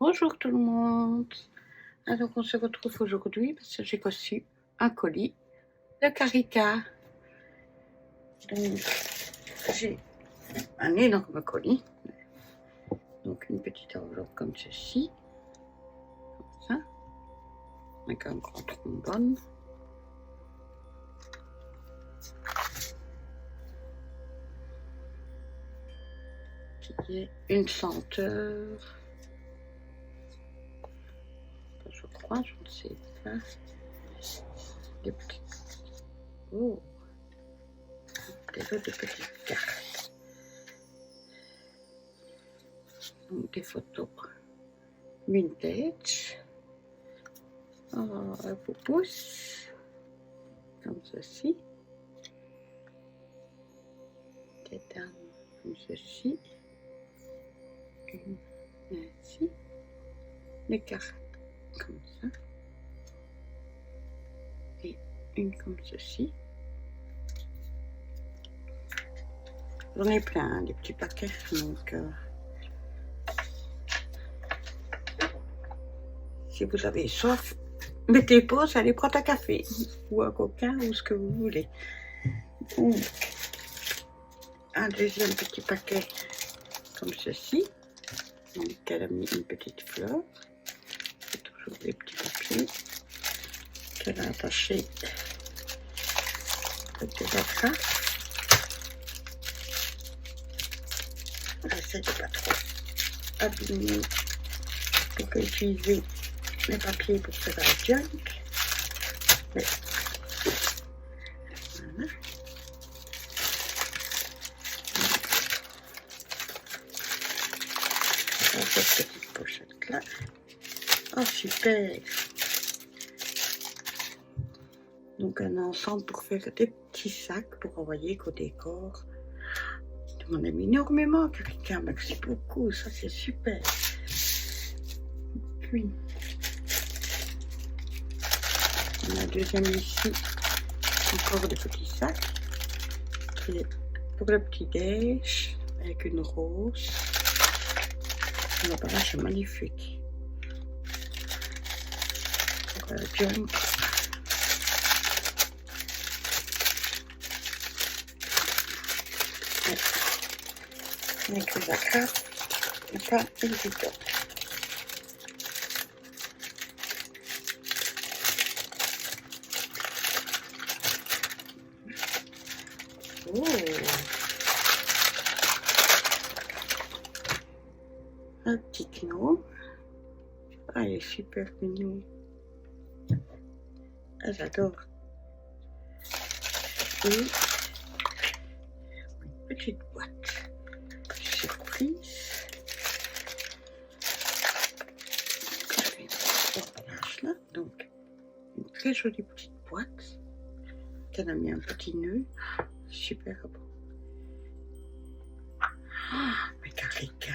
Bonjour tout le monde. Alors on se retrouve aujourd'hui parce que j'ai reçu un colis de Carica. Donc j'ai un énorme colis. Donc une petite enveloppe comme ceci. Comme ça. Avec un grand trombone. Qui est une senteur. Je crois, je ne sais pas. Des petites. Oh! Des autres petites cartes. Donc des photos vintage. Un pouce. Comme ceci. Des dames comme ceci. Une ainsi. Des cartes comme ça. Et une comme ceci. J'en ai plein, hein, des petits paquets. Donc, si vous avez soif, mettez pause, allez prendre un café ou un coca ou ce que vous voulez. Donc, un deuxième petit paquet comme ceci. Donc, elle a mis une petite fleur. C'est toujours des petits papiers qu'elle a attachés avec des atraces. J'essaie de pas trop abîmer pour utiliser les papiers pour faire la junk. Mais voilà. Cette petite pochette là. Oh super! Donc un ensemble pour faire des petits sacs pour envoyer qu'au décor. Je m'en aime énormément, Carica, merci beaucoup, ça c'est super. Puis on a deuxième ici, encore des petits sacs. Pour le petit déj, avec une rose. L'emballage est magnifique. Pour le junk. Avec les agraffes, c'est pas évident. Oh! Un petit gnome. Ah, il est super mignon. Ah, j'adore. Et une petite boîte. Surprise. Là. Donc, une très jolie petite boîte. Elle a mis un petit nœud. Super beau. Oh, mais Carica.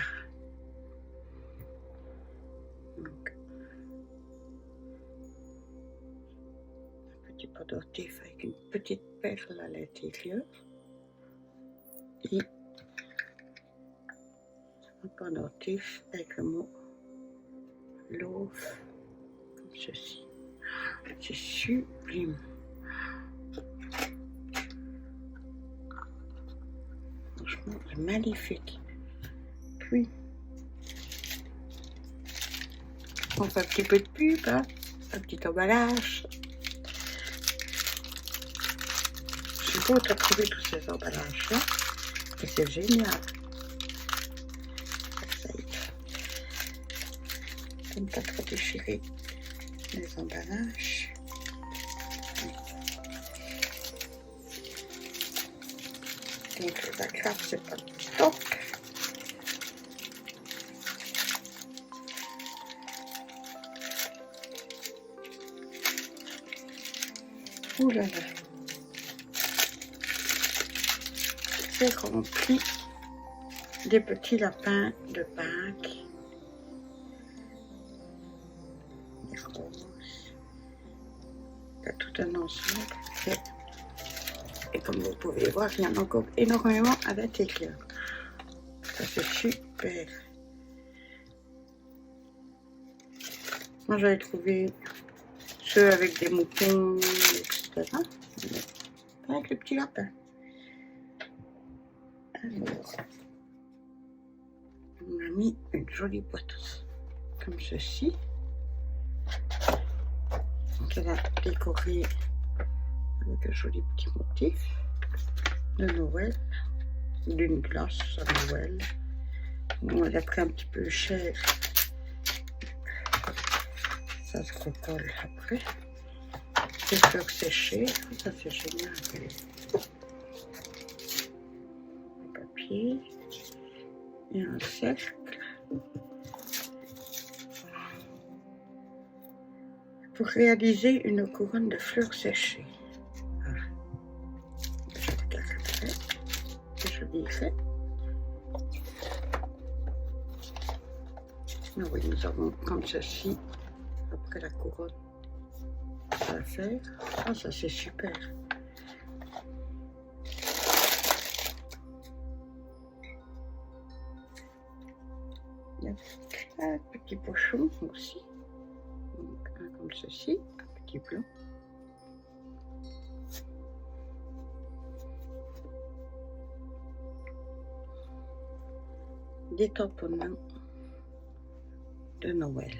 Donc, un petit pendentif avec une petite perle à l'intérieur. Et un pendentif avec le mot Love, comme ceci. C'est sublime. Franchement, c'est magnifique. Puis, on fait un petit peu de pub, hein, un petit emballage. Je suis contente de trouver tous ces emballages-là. Et c'est génial. Ça y est. Comme pas trop déchirer les emballages. Donc les agrafes, c'est pas du stock. Ouh là là. C'est rempli des petits lapins de Pâques. Des roses. Il y a tout un ensemble. Et comme vous pouvez voir, il y en a encore énormément à l'intérieur. Ça c'est super. Moi, j'avais trouvé ceux avec des moutons, etc. Mais pas avec le petit lapin. Alors, on m'a mis une jolie boîte comme ceci. Donc, elle a décoré avec un joli petit motif de Noël, d'une glace à Noël. Bon, elle a pris un petit peu cher. Ça se recolle après. Des fleurs séchées, ça c'est génial. Le papier et un cercle. Pour réaliser une couronne de fleurs séchées. Voilà. Je regarderai, je lirai. Ah oui, nous avons comme ceci, après la couronne, à faire. Ah, ça c'est super. Il y a un petit pochon aussi. Donc, un comme ceci, un petit blanc. Des tamponnants de Noël.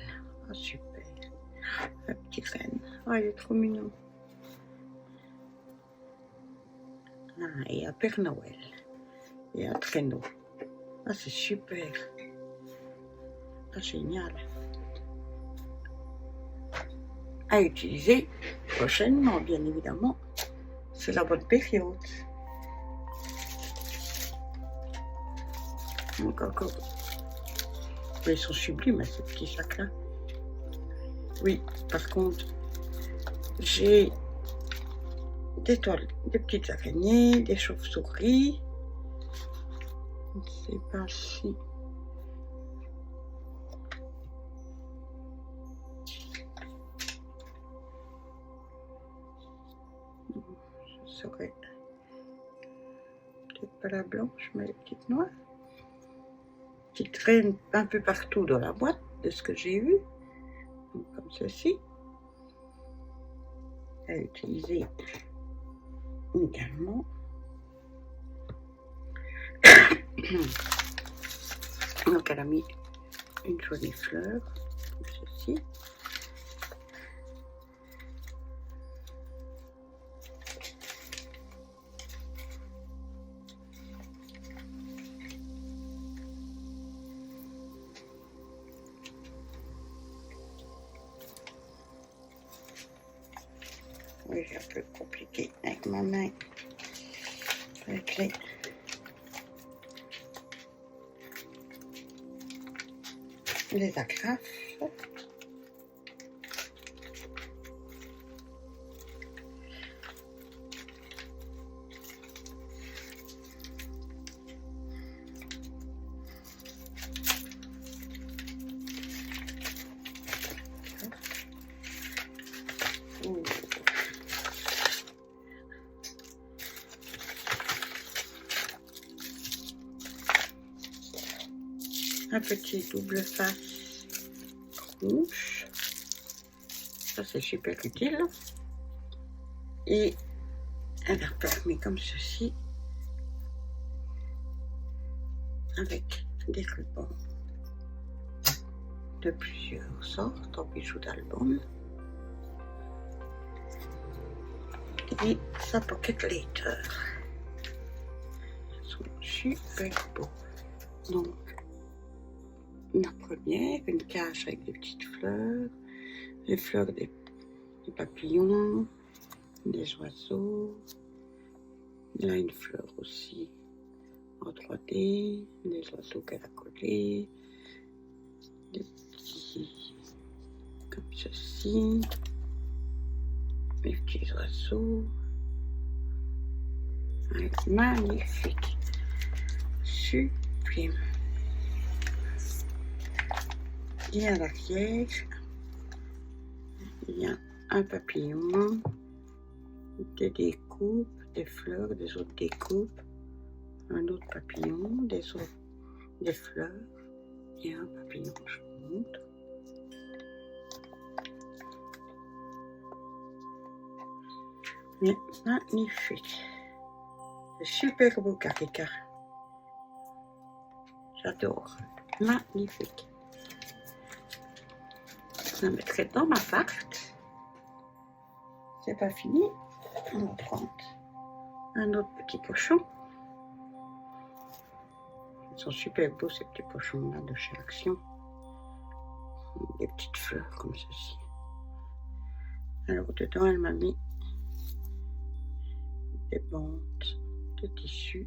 Ah, super. Un petit reine. Ah, il est trop mignon. Ah, et un Père Noël. Et un traîneau. Ah, c'est super. Ah, génial. À utiliser prochainement, bien évidemment. C'est la bonne période. Donc encore. Ils sont sublimes, ces petits sacs-là. Oui, par contre, j'ai des toiles, des petites araignées, des chauves-souris. Je ne sais pas si... Je saurais. Peut-être pas la blanche, mais les petites noires. Qui traînent un peu partout dans la boîte, de ce que j'ai vu. Donc, comme ceci. À utiliser également. Donc elle a mis une jolie fleur, comme ceci. Oui, c'est un peu compliqué avec ma main. Avec les agrafes. Un petit double face rouge. Ça, c'est super utile. Et elle a refermé comme ceci avec des rubans de plusieurs sortes en bijoux d'album. Et sa pocket later. Ils sont super beaux. Donc, la première, une cage avec des petites fleurs, les fleurs des papillons, des oiseaux. Là, une fleur aussi en 3D, des oiseaux qu'elle a collés, des petits comme ceci, des petits oiseaux. Magnifique, sublime. Et à l'arrière, il y a un papillon, des découpes, des fleurs, des autres découpes, un autre papillon, des fleurs et un papillon, je vous montre. Mais magnifique. C'est super beau, Carica. J'adore. Magnifique. Je la mettrai dans ma tarte. C'est pas fini. On va prendre un autre petit pochon. Ils sont super beaux, ces petits pochons-là de chez Action. Des petites fleurs comme ceci. Alors, dedans, elle m'a mis des bandes de tissu.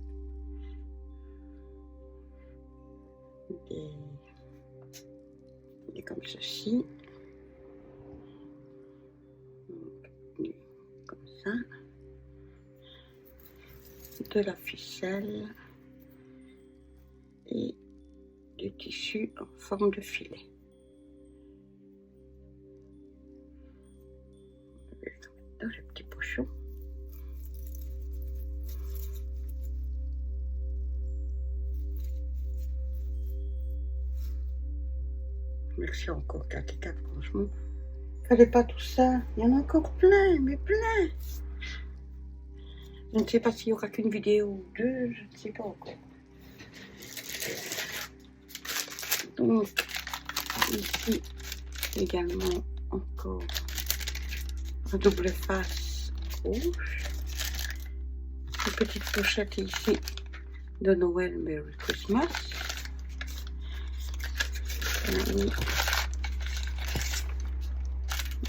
Des comme ceci. Donc, comme ça. De la ficelle. Et du tissu en forme de filet. Dans le petit pochon. Merci encore, Katika, franchement. Fallait pas tout ça. Il y en a encore plein, mais plein. Je ne sais pas s'il y aura qu'une vidéo ou deux, je ne sais pas encore. Donc, ici, également, encore un double face rouge. Une petite pochette ici de Noël Merry Christmas.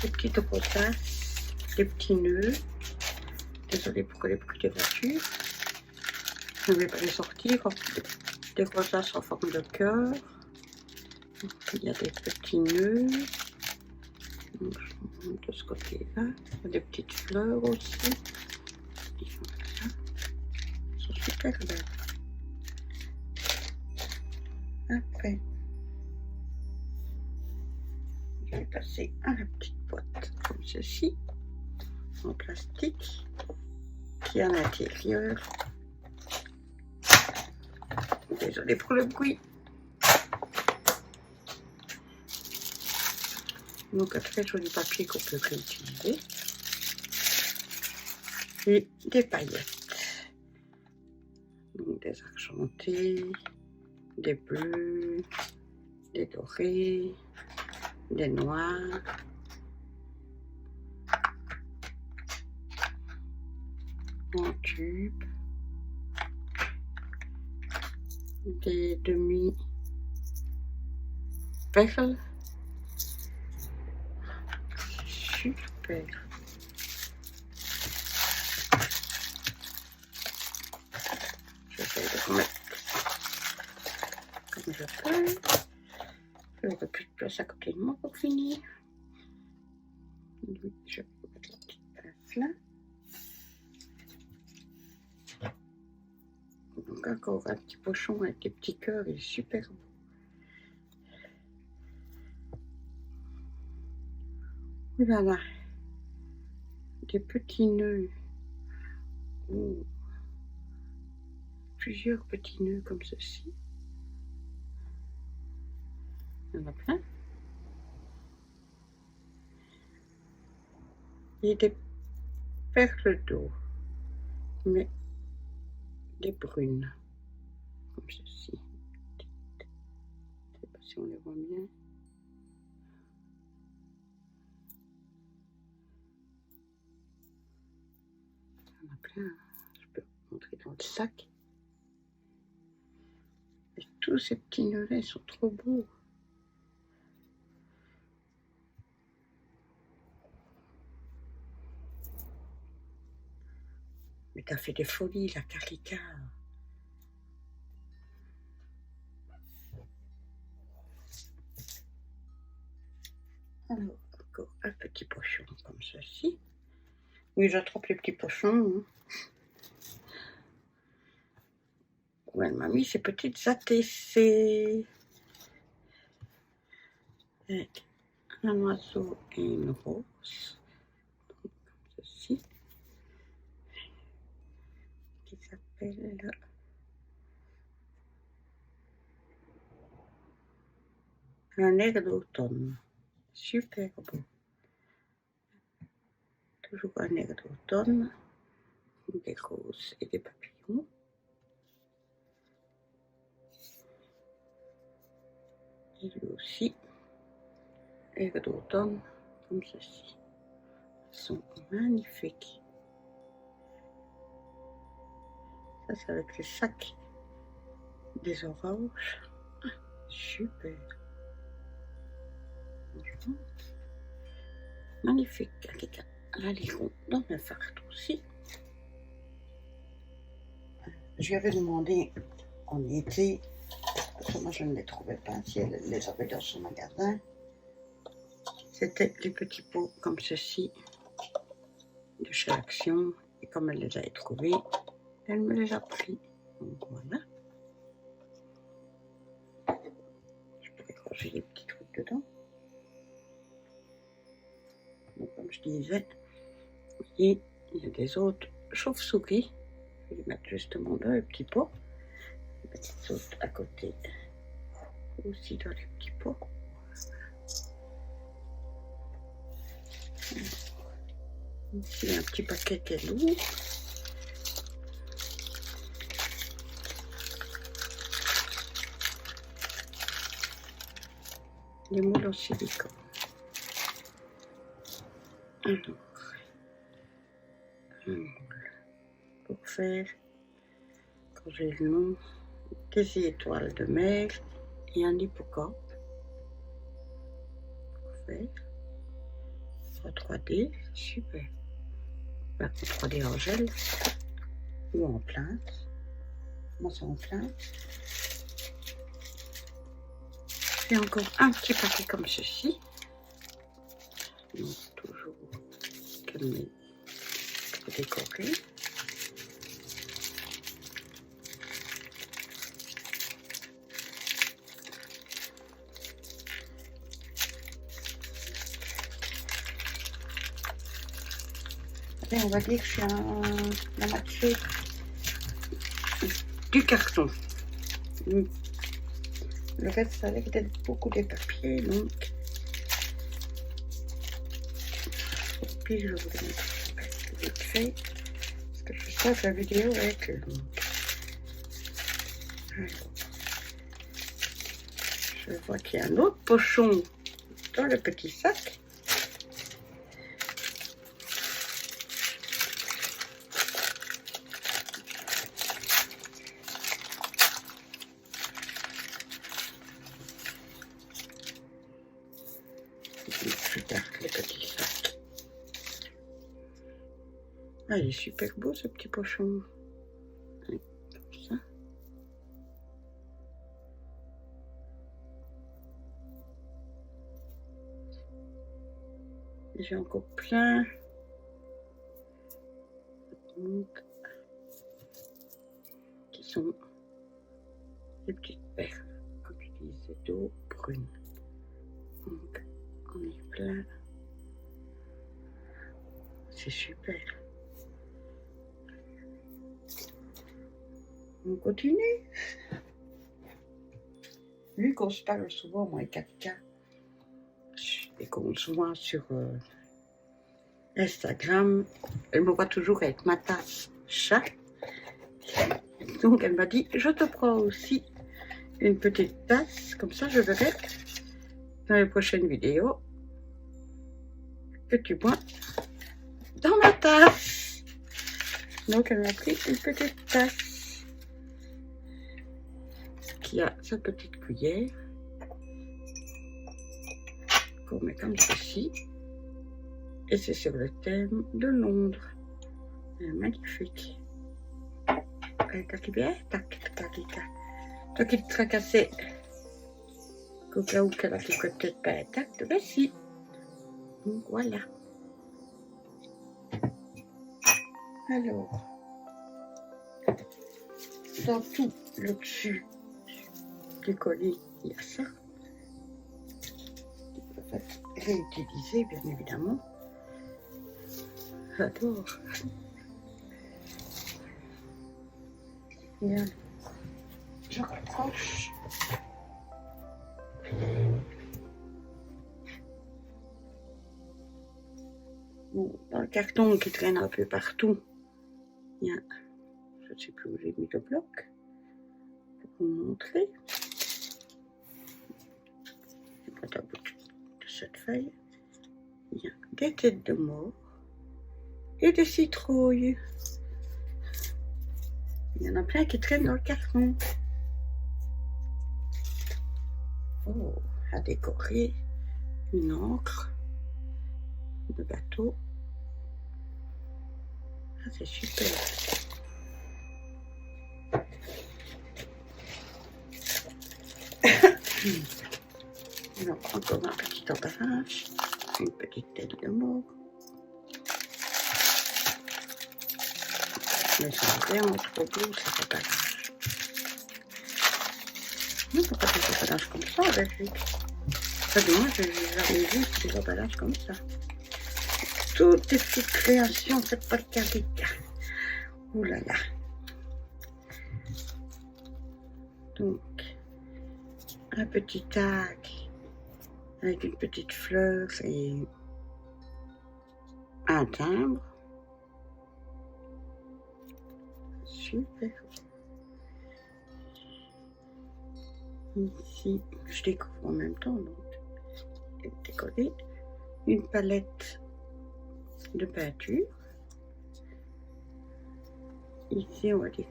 Des petites rotasses, des petits nœuds. Désolée pour les bruits de voiture. Je ne vais pas les sortir. Des rotasses en forme de cœur. Il y a des petits nœuds. Donc, je monte de ce côté-là. Il y a des petites fleurs aussi. Ils sont super belles. Après, je vais passer à la petite boîte comme ceci, en plastique, qui à l'intérieur. Désolée pour le bruit. Donc un très joli papier qu'on peut réutiliser. Et des paillettes. Donc des argentés, des bleus, des dorés, des noirs. En tube. Des demi-perles. Super. J'essaie de remettre comme je peux. J'aurais plus de place à côté de moi pour finir. Oui, je vais mettre la petite place là. Donc encore un petit pochon avec des petits cœurs, il est super beau. Voilà, des petits nœuds. Oh. Plusieurs petits nœuds comme ceci. Il y en a plein. Et des perles d'eau, mais des brunes, comme ceci. Je ne sais pas si on les voit bien. Il y en a plein. Je peux montrer dans le sac. Et tous ces petits nœuds-là, ils sont trop beaux. Mais t'as fait des folies, la Carica. Alors, encore un petit pochon comme ceci. Oui, j'attrape les petits pochons. Hein. Où elle m'a mis ces petites ATC. Avec un oiseau et une rose. Donc, comme ceci. Qui s'appelle un air d'automne. Super beau. Toujours un air d'automne, des roses et des papillons. Et lui aussi, air d'automne, comme ceci. Ils sont magnifiques. Ça, c'est avec les sacs des oranges. Ah, super. Bonjour. Magnifique. La liront dans mes fardes aussi. Je lui avais demandé en été, parce que moi je ne les trouvais pas, si elle les avait dans son magasin. C'était des petits pots comme ceci, de chez Action. Et comme elle les avait trouvés, elle me les a pris. Donc voilà. Je pourrais ranger des petits trucs dedans. Donc comme je disais, et il y a des autres chauves-souris. Je vais les mettre justement dans le petit pot. Les petites autres à côté, aussi dans les petits pots. Ici, il y a un petit paquet qui est lourd. Les moules en silicone. Alors, un moule pour faire, quand j'ai le nom, des étoiles de mer et un hippocampe pour faire en 3D, super. En 3D en gel ou en plainte. Moi, c'est en plainte. J'ai encore un petit paquet comme ceci. Donc, toujours calmé pour décorer. Et on va dire que je suis la moitié du carton. Le reste, ça avait peut-être beaucoup de papiers, donc. Et puis, je vais vous le mettre vite fait, parce que je sais que la vidéo va être longue. Alors, je vois qu'il y a un autre pochon dans le petit sac. Je garde les petits sacs. Ah, il est super beau ce petit pochon. Comme ça. J'ai encore plein. Donc, qui sont des petites perles, comme je disais, d'eau brune. Donc, on est plein. C'est super. On continue. Vu qu'on se parle souvent, moi et Katia, et qu'on se voit sur Instagram, elle me voit toujours avec ma tasse chat. Donc elle m'a dit, je te prends aussi une petite tasse, comme ça je verrai dans les prochaines vidéos que tu bois dans ma tasse. Donc elle m'a pris une petite tasse qui a sa petite cuillère qu'on met comme ceci. Et c'est sur le thème de Londres. C'est magnifique. T'as qui vient? Toi qui te tracassais. Qu'au cas où qu'elle a fait peut-être pas intact, ben si. Donc voilà. Alors, dans tout le dessus du colis, il y a ça. Qui peut être réutilisé, bien évidemment. J'adore. Et alors, je rapproche. Bon, dans le carton qui traîne un peu partout, il y a, je ne sais plus où j'ai mis le bloc, pour vous montrer. La boîte à bout de cette feuille, il y a des têtes de mort et des citrouilles. Il y en a plein qui traînent dans le carton. Oh, à décorer, une encre de bateau. Ah, c'est super. Alors, encore un petit emballage, une petite tête de mort. Mais c'est vraiment trop beau cet emballage. Mais pourquoi des emballages comme ça en Belgique? Enfin, du moins, je n'ai jamais vu des emballages comme ça. Toutes des petites créations faites par Karika. Ouh là là. Donc, un petit tag avec une petite fleur et un timbre. Super. Ici, je découvre en même temps, donc décoller une palette de peinture. Ici, on va dire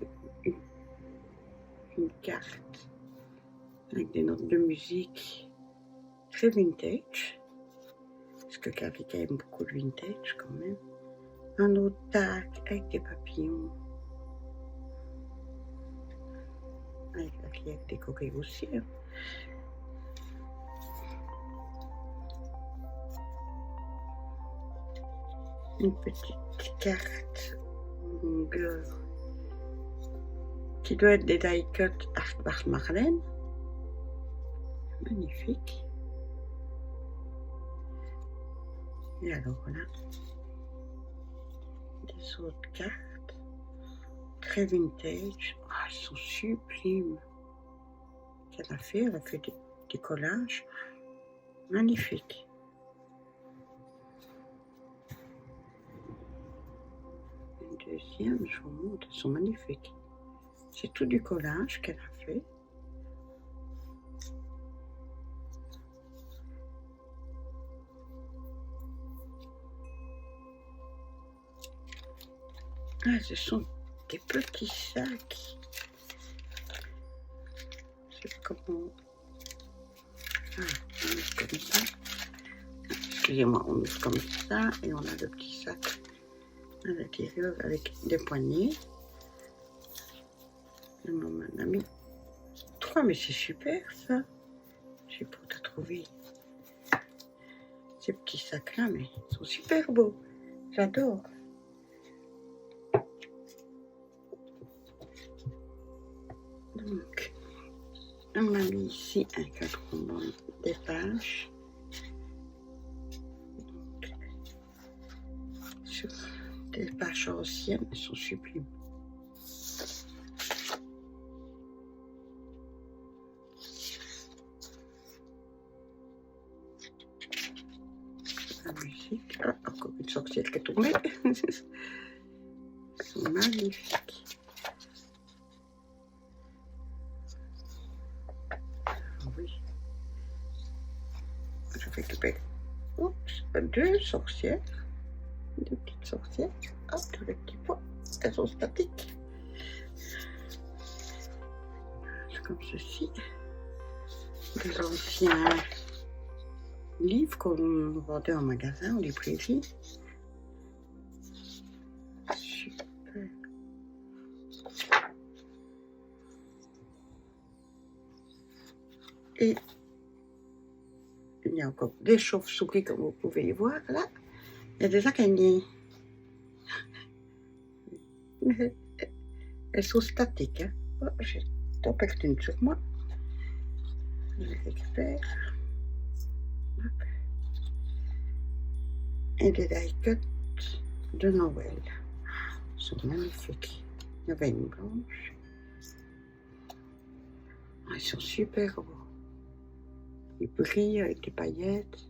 une carte avec des notes de musique très vintage, parce que Karika aime beaucoup le vintage quand même. Un autre tag avec des papillons, avec la rillette décorée aussi. Hein. Une petite carte longueur qui doit être des die cut par Marlène. Magnifique. Et alors voilà, des autres cartes très vintage. Ah, elles sont sublimes. Elle a fait des collages magnifiques. Une deuxième, je vous montre, elles sont magnifiques. C'est tout du collage qu'elle a fait. Ah, ce sont des petits sacs. Je sais pas comment. Ah, on ouvre comme ça. Excusez-moi, on ouvre comme ça et on a le petit sac à l'intérieur avec des poignées. Et maman en a mis 3, mais c'est super ça. Je sais pas où t'as trouvé ces petits sacs là, mais ils sont super beaux. J'adore. Donc, on m'a mis ici un cadran des pages. Donc, sur des pages anciennes, elles sont sublimes. La musique. Ah, encore une sorcière qui est tombée. C'est magnifique. Oui. Je vais couper. Oups, 2 sorcières. 2 petites sorcières. Hop, tous les petits pois. Elles sont statiques. C'est comme ceci. Des anciens livres qu'on vendait en magasin, en librairie. Super. Et il y a encore des chauves-souris, comme vous pouvez y voir là. Il y a des araignées. Mais elles sont statiques. Hein. Oh, j'ai t'en perdu une sur moi. Je les récupère. Hop. Et des die cut de Noël. Ils sont magnifiques. Il y avait une blanche. Ah, ils sont super beaux. Ils brillent avec des paillettes.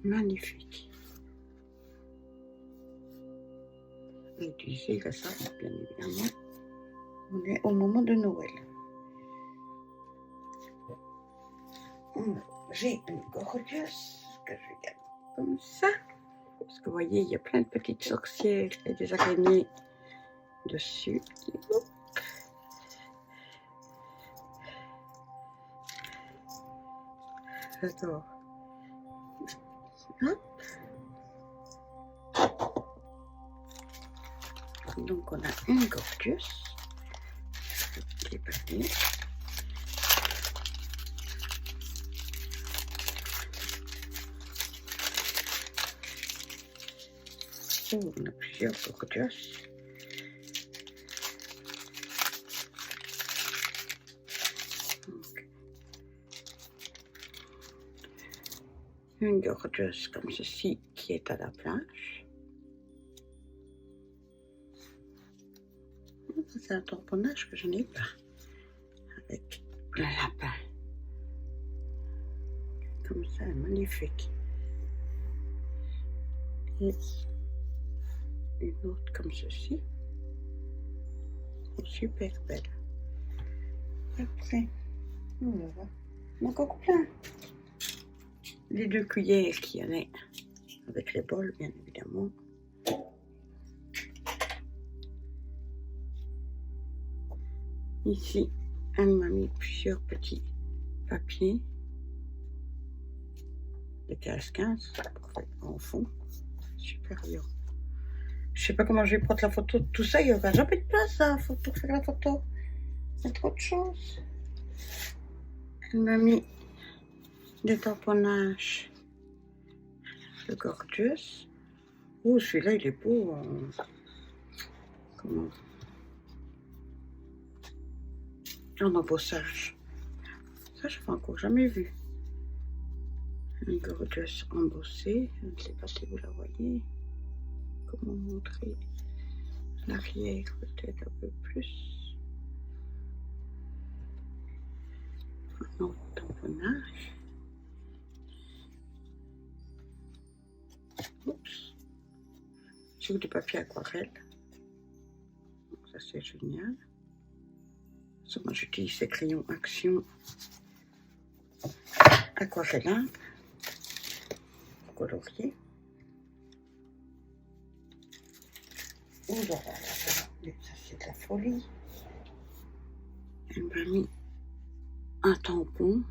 Magnifiques. à utiliser récemment, bien évidemment. On est au moment de Noël. J'ai une gorgeous que je garde comme ça. Parce que vous voyez, il y a plein de petites sorcières et des araignées dessus. J'adore. Hop. Donc on a une gorgeous qui est partie. Oh, on a plusieurs gorgeous. Une gorgeous comme ceci qui est à la plage. C'est un tamponnage que je n'ai pas avec le lapin. Comme ça, magnifique. Et une autre comme ceci. Super belle. Après, voilà. Encore plein. Les 2 cuillères qu'il y en a avec les bols, bien évidemment. Ici, elle m'a mis plusieurs petits papiers de 15-15 en fond supérieur. Je sais pas comment je vais prendre la photo de tout ça, il n'y aura jamais de place là, pour faire la photo. Il y a trop de choses. Elle m'a mis des tamponnages de gorgeous. Oh, celui-là, il est beau. Comment? En embossage. Ça, je n'ai encore jamais vu. Une gorgeous embossée. Je ne sais pas si vous la voyez. Comment montrer l'arrière, peut-être un peu plus. Un autre tamponnage. Oups. Sur du papier aquarelle. Donc ça, c'est génial. Ça, moi, j'utilise ces crayons Action aquarelle pour colorier. Oh là là là là, ça c'est de la folie. Elle m'a mis un tampon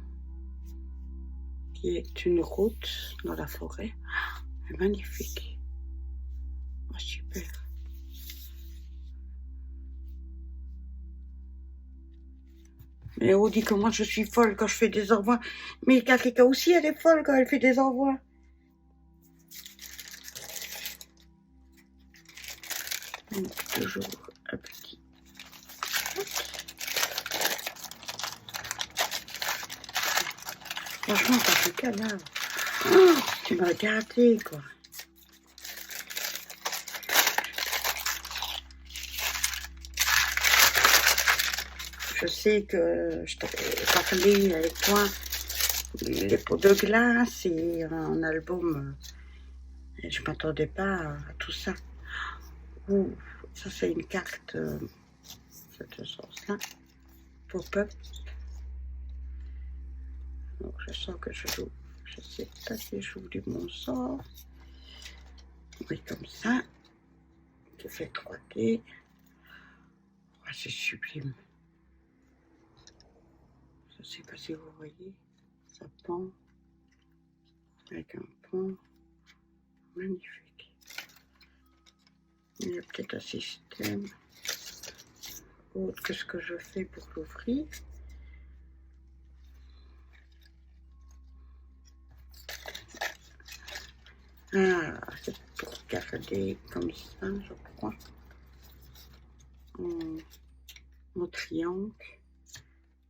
qui est une route dans la forêt. C'est magnifique. Oh, super. Mais on dit comment je suis folle quand je fais des envois. Mais Karika aussi, elle est folle quand elle fait des envois. Donc, toujours un petit. Franchement, Karika, là, oh, tu m'as gâté, quoi. Je sais que je t'avais parlé avec toi les pots de glace et un album. Et je ne m'attendais pas à tout ça. Ouh, ça, c'est une carte, cette sauce-là, pop-up. Donc, je sens que je joue. Je sais pas si je joue du bon sort. Oui, comme ça. Je fais 3D. Oh, c'est sublime. Je ne sais pas si vous voyez. Ça pend. Avec un pont. Magnifique. Il y a peut-être un système autre que ce que je fais pour l'ouvrir. Ah, c'est pour garder comme ça, je crois. En triangle.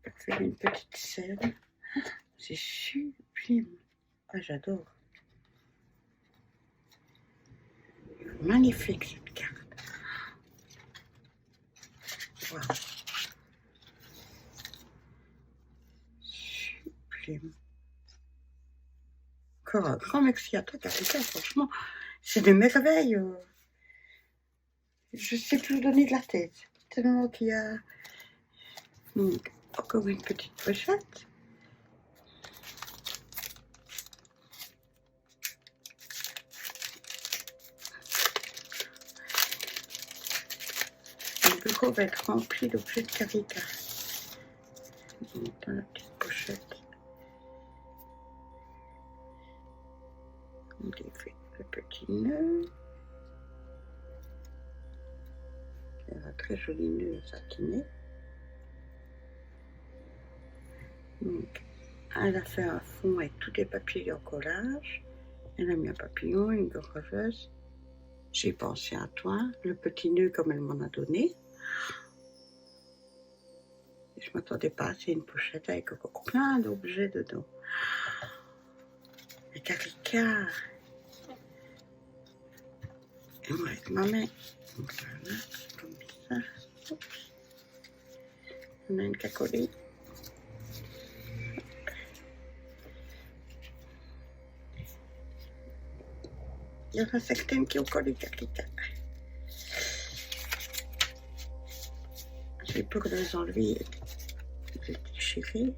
Ça fait une petite scène. C'est sublime. Ah, j'adore. Magnifique cette carte. Wow. Sublime. Encore un grand merci à toi, Karika. Franchement, c'est des merveilles. Je sais plus où donner de la tête. Tellement qu'il y a... Donc, encore une petite pochette. Le bureau va être rempli d'objets de Carica. Donc, dans la petite pochette, on défait le petit nœud. Il y a un très joli nœud satiné. Donc, elle a fait un fond avec tous les papiers en collage. Elle a mis un papillon, une gorgeuse. J'ai pensé à toi, le petit nœud comme elle m'en a donné. Et je ne m'attendais pas, c'est une pochette avec encore plein d'objets dedans. Les Carica. Et moi avec ma main. Donc voilà, comme ça. Oups. On a une cacolie. Il y en a certaines qui ont collé Carica. J'ai peur de les enlever et de les déchirer.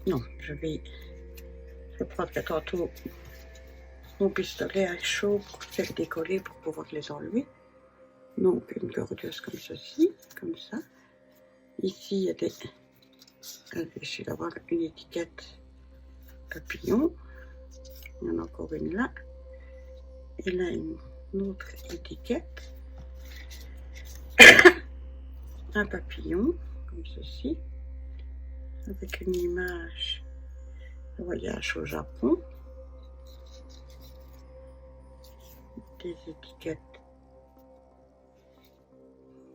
Non, je prendrai tantôt mon pistolet à chaud pour faire décoller pour pouvoir les enlever. Donc une gorgeuse comme ceci, comme ça. Ici il y a des... Je vais essayer d'avoir une étiquette papillon. Il y en a encore une là. Et là une autre étiquette. Un papillon, comme ceci. Avec une image de voyage au Japon. Des étiquettes.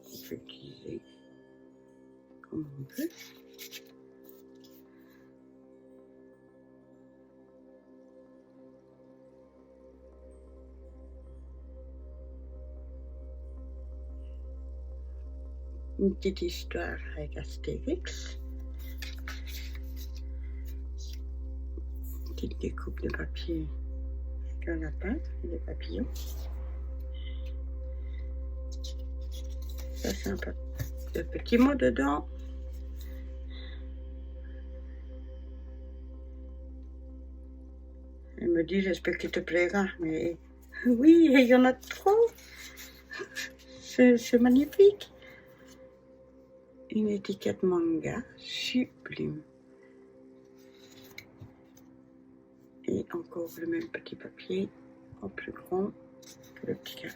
On peut utiliser comme on veut. Une petite histoire avec Astérix. Une petite découpe de papier avec un lapin et des papillons. Ça c'est un peu de petits mots dedans. Elle me dit j'espère qu'il te plaira, mais oui, il y en a trop. C'est magnifique. Une étiquette manga sublime. Et encore le même petit papier en plus grand que le petit carré.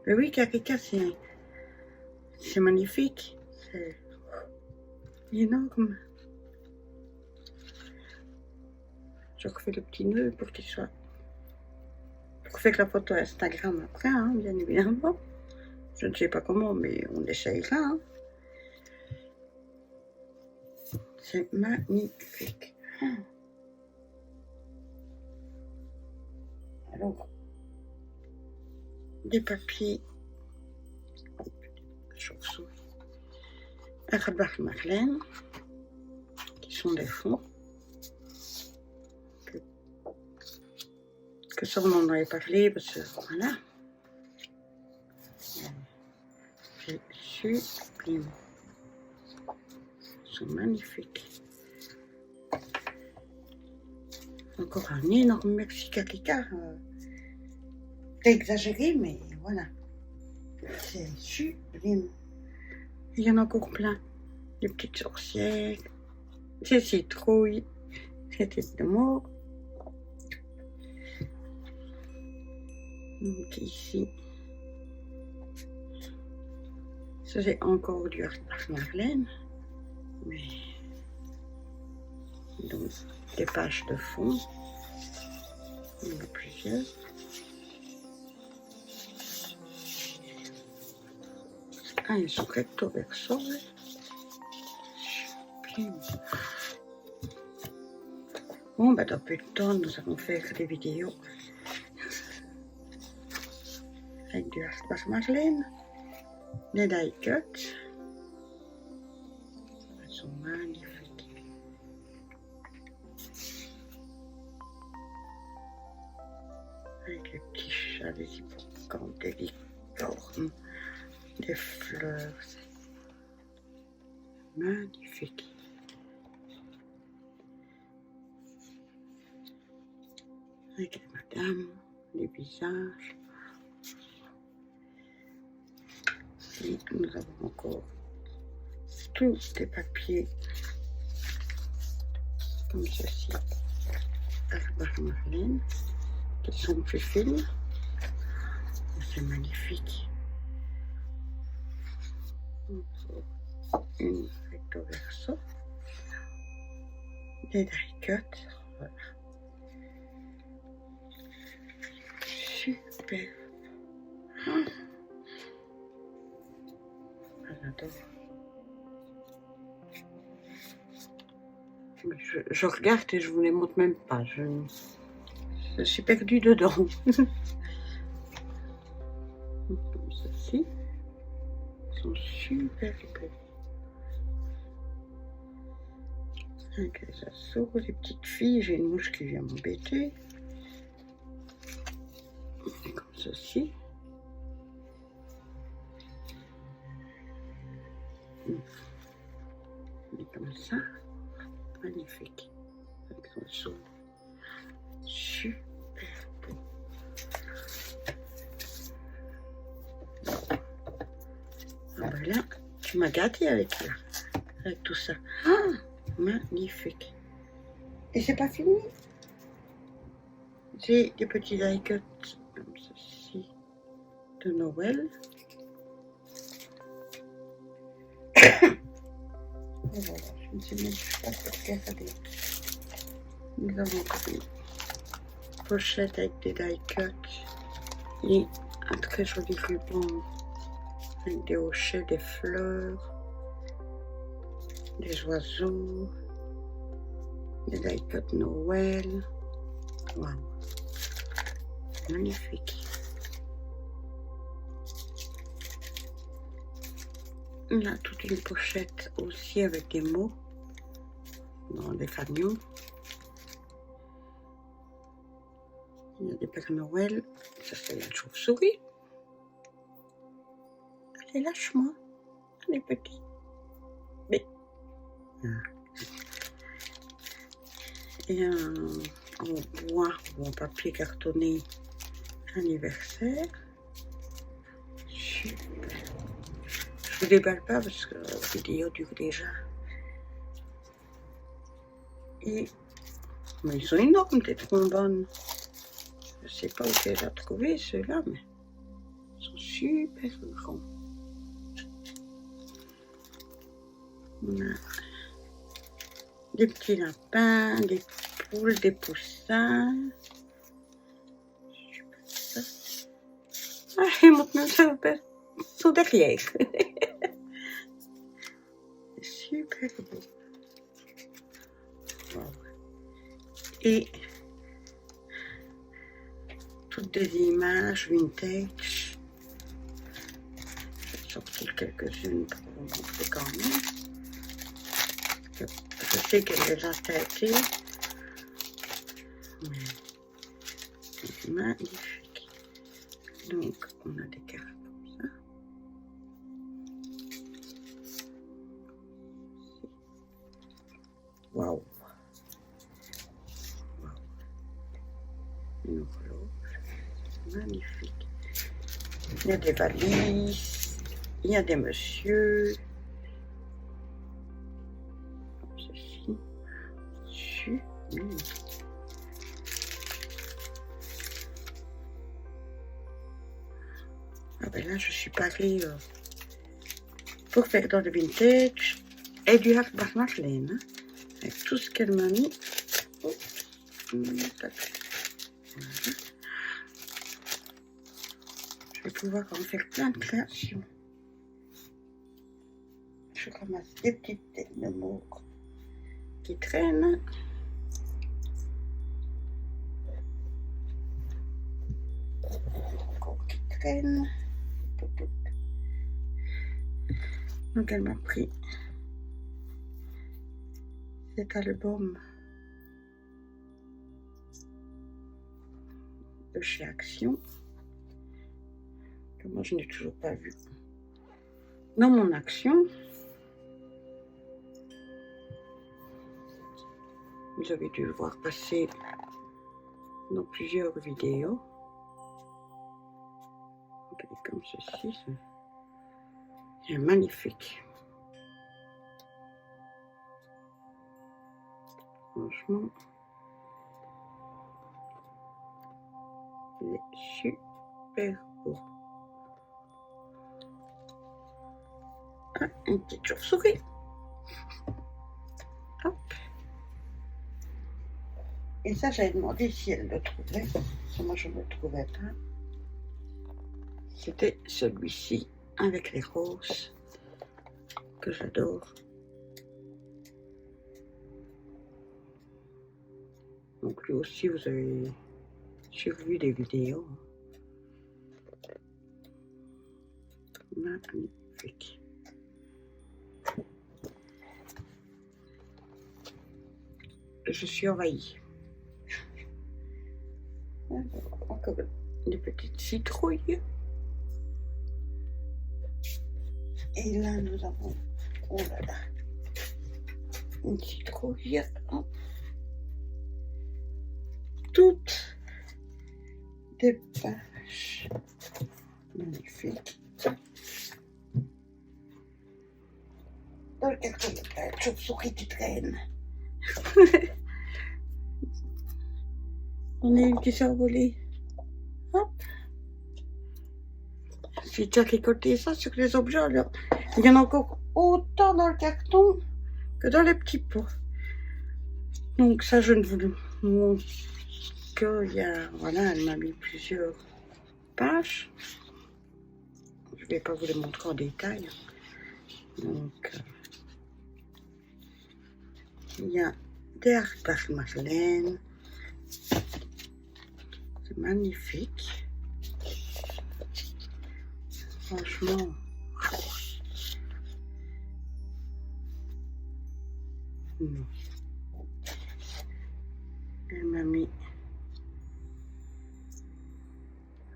Mais oui, Carica, c'est magnifique. C'est énorme. Je refais le petit nœud pour qu'il soit... Pour faire la photo Instagram après, hein, bien évidemment. Je ne sais pas comment, mais on essayera. Hein. C'est magnifique. Alors, des papiers, chauve-souris, Rabat Marlène, qui sont des fonds. Que ça, on en avait parlé, parce que voilà. C'est sublime. Ils sont magnifiques. Encore un énorme merci Carica. C'est exagéré, mais voilà. C'est sublime. Il y en a encore plein. Des petites sorcières, des citrouilles, des têtes de mort. Donc ici, ça c'est encore du Marlène. Mais donc des pages de fond. Il y en a plusieurs. Ah, ils sont recto verso. Sublime. Bon, bah dans peu de temps, nous allons faire des vidéos avec du Art Marlène, des die cuts. Elles sont magnifiques. Avec les petits chats des hippos. comme des licornes, des fleurs. Magnifique. Avec les madames, les visages. Et nous avons encore tous des papiers comme ceci, par Marlène, qui sont plus fines. C'est magnifique. Une recto verso, des die cuts, voilà. Super. J'adore. Je regarde et je vous les montre même pas. Je suis perdue dedans. Comme ceci. Ils sont super jolis. Avec les assauts, les petites filles. J'ai une mouche qui vient m'embêter. Comme ceci. Et comme ça. Magnifique. Avec son saut. Super beau. Ah ben là, tu m'as gâté avec tout ça. Ah, magnifique. Et c'est pas fini. J'ai des petits die cuts comme ceci de Noël. Et voilà, je ne sais même pas quoi regarder. Nous avons une pochette avec des die cuts et un très joli ruban avec des hochets, des fleurs, des oiseaux, des die cuts Noël. Waouh, magnifique. On a toute une pochette aussi avec des mots dans des fanions. Il y a des Pères Noël. Ça, c'est une chauve-souris. Allez, lâche-moi. Les petits. Mais. Et en bois ou en papier cartonné anniversaire. Super. Je ne déballe pas parce que la vidéo dure déjà. Et mais ils sont énormes, tes trombones. Je ne sais pas où tu les as trouvés, ceux-là, mais ils sont super grands. On a des petits lapins, des poules, des poussins. Ah, ils montent même ça, ils sont derrière. Super beau. Wow. Et toutes des images vintage. Je vais sortir quelques-unes pour vous montrer quand même. Je sais qu'elle les a têtées. Mais c'est magnifique. Donc, on a des cartes comme ça. Waouh! Waouh! Une horloge. Magnifique. Il y a des valises. Il y a des messieurs. Comme ceci. Ah ben là, je suis parée pour faire dans le vintage et du Hartbach Marlène, hein, avec tout ce qu'elle m'a mis. Oh. Voilà. Je vais pouvoir en faire plein de créations. Je ramasse des petites têtes de mots qui traînent. Encore qui traînent. Donc elle m'a pris cet album de chez Action. que moi je n'ai toujours pas vu dans mon action. Vous avez dû le voir passer dans plusieurs vidéos. Comme ceci, c'est magnifique. Franchement, il est super beau. Ah, une petite chauve-souris. Hop. Et ça, j'avais demandé si elle le trouvait. Moi, je ne le trouvais pas. C'était celui-ci avec les roses que j'adore. Donc lui aussi, vous avez survu des vidéos. Magnifique. Je suis envahie. Encore des petites citrouilles. Et là, nous avons, oh là là, une citrouille, hein, toutes des pages magnifiques. Dans le carton de la chauve-souris qui traîne. On a une qui s'est envolée. Hop. J'ai déjà récolté ça sur les objets. Alors, il y en a encore autant dans le carton que dans les petits pots. Donc ça, je ne vous le montre qu'il y a... Voilà, elle m'a mis plusieurs pages. Je ne vais pas vous les montrer en détail. Donc, il y a des Art Marlène. C'est magnifique. Franchement. Non. Elle m'a mis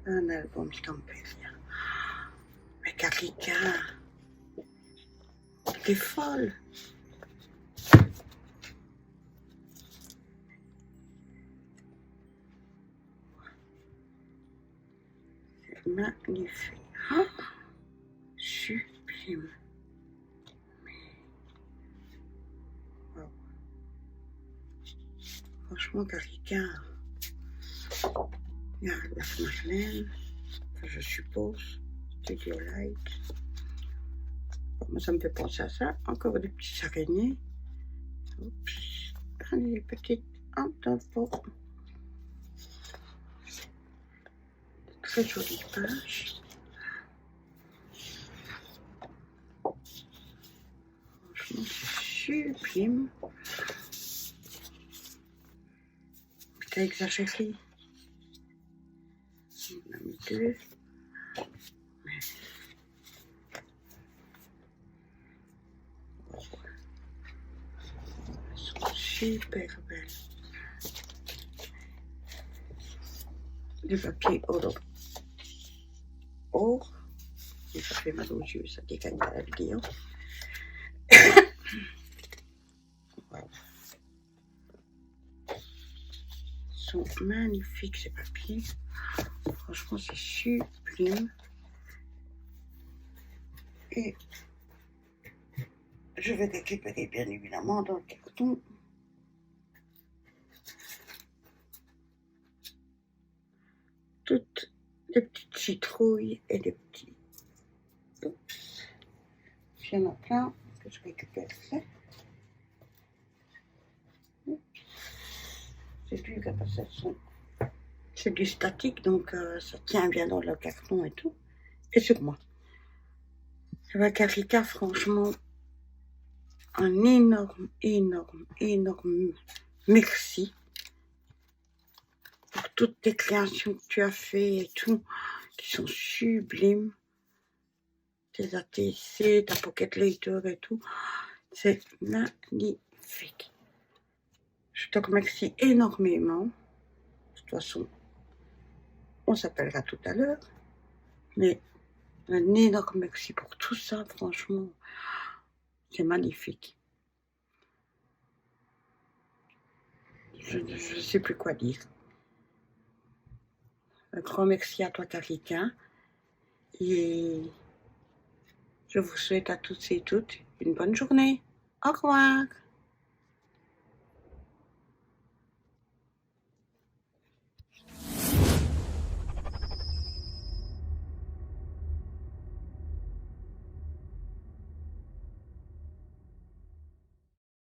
un album Stamperia. Mais Karika, t'es folle. C'est magnifique. Oh, sublime. Wow. Franchement, Karika, il y a la Marlène, je suppose, Studio Light. Bon, moi, ça me fait penser à ça. Encore des petites araignées. Oups. Allez, les petites en dans le pot. Très jolie page. Franchement, c'est sublime. T'as exagéré. On a mis deux. Elles sont super belles. Du papier or. Or. Et ça fait mal aux yeux, ça dégagne pas la vidéo. Wow. Ils sont magnifiques ces papiers. Franchement, c'est sublime. Et je vais récupérer bien évidemment dans le carton toutes les petites citrouilles et les petits. Oups. Il y en a plein que je récupérerai. C'est plus que parce que c'est du statique, donc ça tient bien dans le carton et tout. Et sur moi. Et bien, Karika, franchement, un énorme merci pour toutes tes créations que tu as fait et tout, qui sont sublimes. Tes ATC, ta Pocket Later et tout. C'est magnifique. Je te remercie énormément. De toute façon, on s'appellera tout à l'heure. Mais Un énorme merci pour tout ça, franchement. C'est magnifique. Je ne sais plus quoi dire. Un grand merci à toi, Karika. Et je vous souhaite à toutes et toutes une bonne journée. Au revoir.